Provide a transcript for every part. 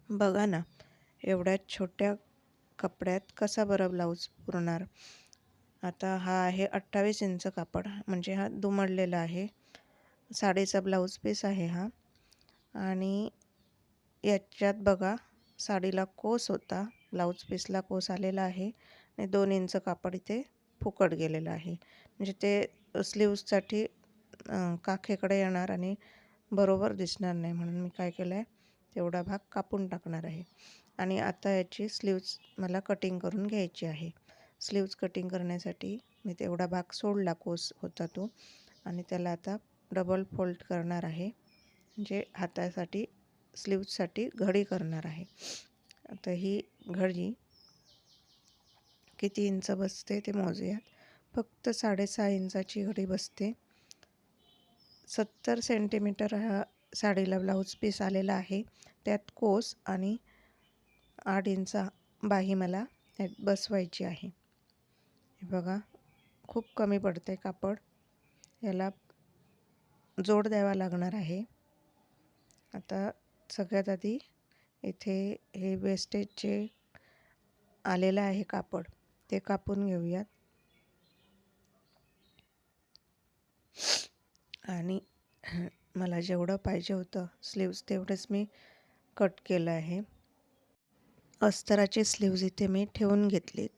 बघा ना, एवढ्या छोट्या कपड्यात कसा बरं ब्लाऊज पुरणार. आता हा आहे 28 इंच कापड, म्हणजे हा दुमडलेला आहे. साडीचा ब्लाऊज पीस आहे हा. आणि याच्यात बघा, साडीला कोस होता, ब्लाऊज पीसला कोस आलेला आहे आणि 2 इंच कापड इथे फुकट गेलेलं आहे. म्हणजे ते स्लीव्जसाठी काखेकडे येणार आणि बरोबर दिसणार नाही, म्हणून मी काय केलं आहे, तेवढा भाग कापून टाकणार आहे. आणि आता याची स्लीव्ज मला कटिंग करून घ्यायची आहे. स्लीव्ज कटिंग करण्यासाठी मी तेवढा भाग सोडला, कोस होता तो, आणि त्याला आता डबल फोल्ड करणार आहे. म्हणजे हातासाठी स्लीव्जसाठी घडी करणार आहे. आता ही घडी किती इंच बसते ते मोजूयात. फक्त 6.5 इंचाची घडी बसते. 70 सेंटीमीटर हा साडीला ब्लाऊज पीस आलेला आहे. त्यात कोस आणि 8 इंच बाही मला यात बसवायची आहे. हे बघा, खूप कमी पडते कापड, याला जोड द्यावा लागणार आहे. आता सगळ्यात आधी इथे हे वेस्टेज जे आलेलं आहे कापड, ते कापून घेऊयात. आणि मला जेवढं पाहिजे होतं स्लीव्ज तेवढंच मी कट केलं आहे. अस्तराचे स्लीव्ज इथे मी ठेवून घेतलेत.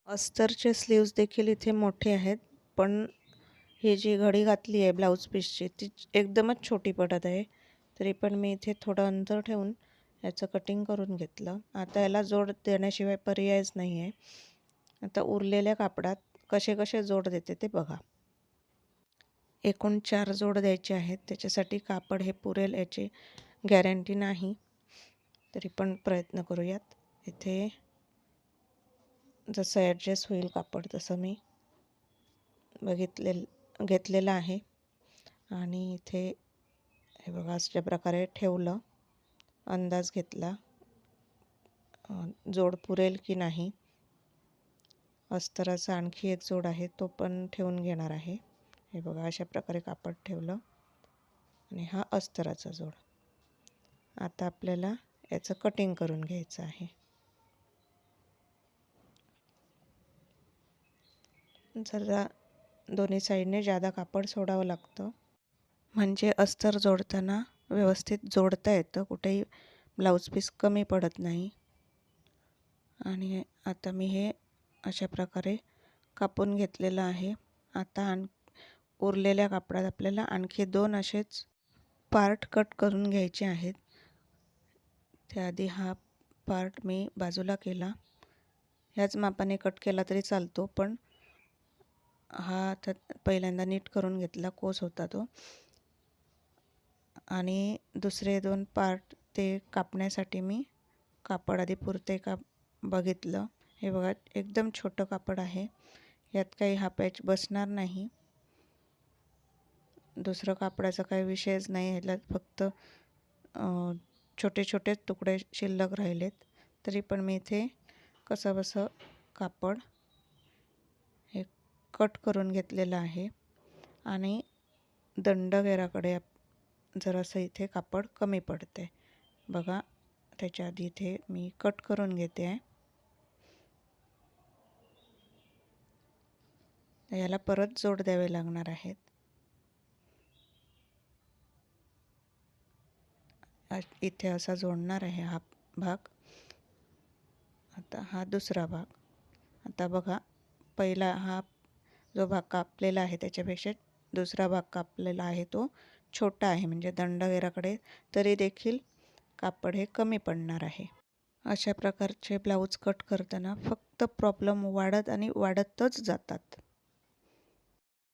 अस्तरचे स्लीव्ज देखील इथे मोठे आहेत, पण ही जी घडी घातली आहे ब्लाऊज पीसची ती एकदमच छोटी पडत आहे. तरी पण मी इथे थोडं अंतर ठेवून याचं कटिंग करून घेतलं. आता याला जोड देण्याशिवाय पर्यायच नाही आहे. आता उरलेल्या कापडात कसे कसे जोड देते ते बघा. एकूण 4 जोड द्यायचे आहेत. त्याच्यासाठी कापड हे पुरेल याची गॅरंटी नाही, तरी पण प्रयत्न करूयात. इथे जसं ॲडजस्ट होईल कापड तसं मी घेतलेलं आहे. आणि इथे हे बघा, अशा प्रकारे ठेवलं, अंदाज घेतला जोड पुरेल की नाही. अस्तराचा आणखी एक जोड आहे, तो पण ठेवून घेणार आहे. हे बघा, अशा प्रकारे कापड ठेवलं आणि हा अस्तराचा जोड. आता आपल्याला याचं कटिंग करून घ्यायचं आहे. जरा दोन्ही साईडने जादा कापड सोडावं लागतं, म्हणजे अस्तर जोडताना व्यवस्थित जोडता येतं, कुठेही ब्लाऊज पीस कमी पडत नाही. आणि आता मी हे अशा प्रकारे कापून घेतलेलं आहे. आता उरलेल्या कापडात आपल्याला आणखी 2 असेच पार्ट कट करून घ्यायचे आहेत. त्याआधी हा पार्ट मी बाजूला केला. ह्याच मापाने कट केला तरी चालतो, पण हा आता पहिल्यांदा नीट करून घेतला, कोस होता तो. आणि दुसरे 2 पार्ट ते कापण्यासाठी मी कापड आधी पुरते का बघितलं. हे बघा, एकदम छोटं कापड आहे, यात काही हा पॅच बसणार नाही. दुसरं कापडाचा काही विषयच नाही, ह्याला फक्त छोटे छोटे तुकडे शिल्लक राहिलेत. तरी पण मी इथे कसं बसं कापड हे कट करून घेतलेलं आहे. आणि दंडगेराकडे जरासं इथे कापड कमी पडते बघा. त्याच्या आधी इथे मी कट करून घेते आहे. याला परत जोड द्यावे लागणार आहेत. इथे असा जोडणार आहे हा भाग. आता हा दुसरा भाग. आता बघा, पहिला हा जो भाग कापलेला आहे त्याच्यापेक्षा दुसरा भाग कापलेला आहे तो छोटा आहे, म्हणजे दंडगेराकडे तरी देखील कापड हे कमी पडणार आहे. अशा प्रकारचे ब्लाऊज कट करताना फक्त प्रॉब्लेम वाढत आणि वाढतच जातात.